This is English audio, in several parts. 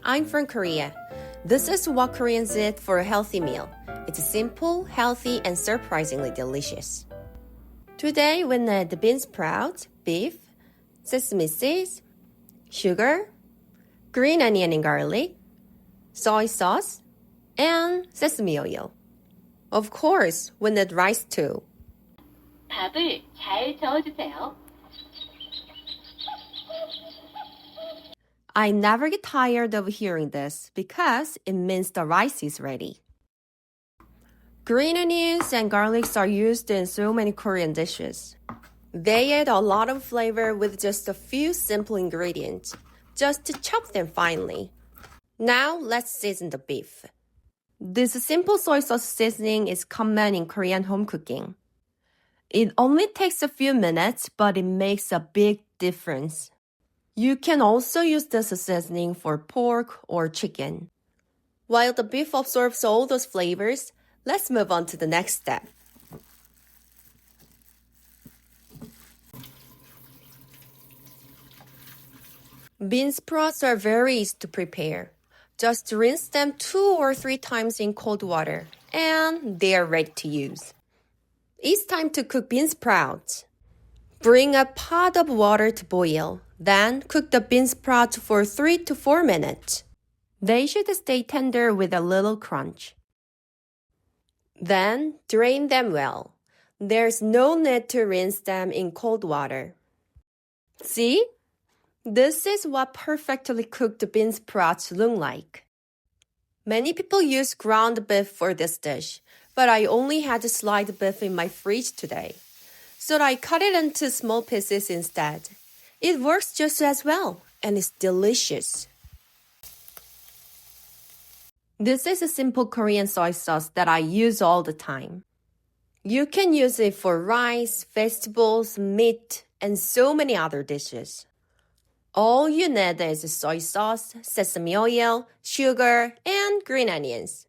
I'm from Korea. This is what Koreans eat for a healthy meal. It's simple, healthy, and surprisingly delicious. Today we need the bean sprouts, beef, sesame seeds, sugar, green onion and garlic, soy sauce, and sesame oil. Of course, we need rice too. 밥을 잘 저어주세요. I never get tired of hearing this because it means the rice is ready. Green onions and garlics are used in so many Korean dishes. They add a lot of flavor with just a few simple ingredients. Just chop them finely. Now let's season the beef. This simple soy sauce seasoning is common in Korean home cooking. It only takes a few minutes, but it makes a big difference. You can also use this seasoning for pork or chicken. While the beef absorbs all those flavors, let's move on to the next step. Bean sprouts are very easy to prepare. Just rinse them 2 or 3 times in cold water, and they are ready to use. It's time to cook bean sprouts. Bring a pot of water to boil. Then cook the bean sprouts for 3 to 4 minutes. They should stay tender with a little crunch. Then drain them well. There's no need to rinse them in cold water. See? This is what perfectly cooked bean sprouts look like. Many people use ground beef for this dish, but I only had sliced beef in my fridge today. So I cut it into small pieces instead. It works just as well, and it's delicious. This is a simple Korean soy sauce that I use all the time. You can use it for rice, vegetables, meat, and so many other dishes. All you need is soy sauce, sesame oil, sugar, and green onions.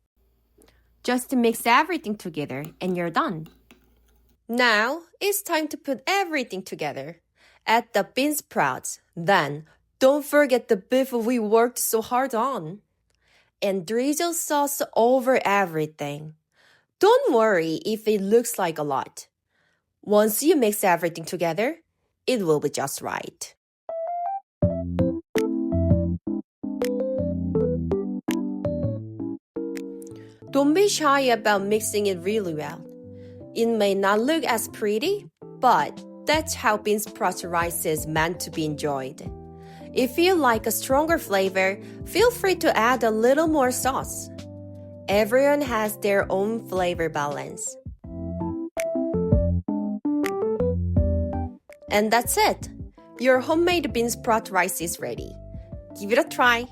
Just mix everything together and you're done. Now, it's time to put everything together. Add the bean sprouts. Then, don't forget the beef we worked so hard on. And drizzle sauce over everything. Don't worry if it looks like a lot. Once you mix everything together, it will be just right. Don't be shy about mixing it really well. It may not look as pretty, but that's how bean sprout rice is meant to be enjoyed. If you like a stronger flavor, feel free to add a little more sauce. Everyone has their own flavor balance. And that's it. Your homemade bean sprout rice is ready. Give it a try.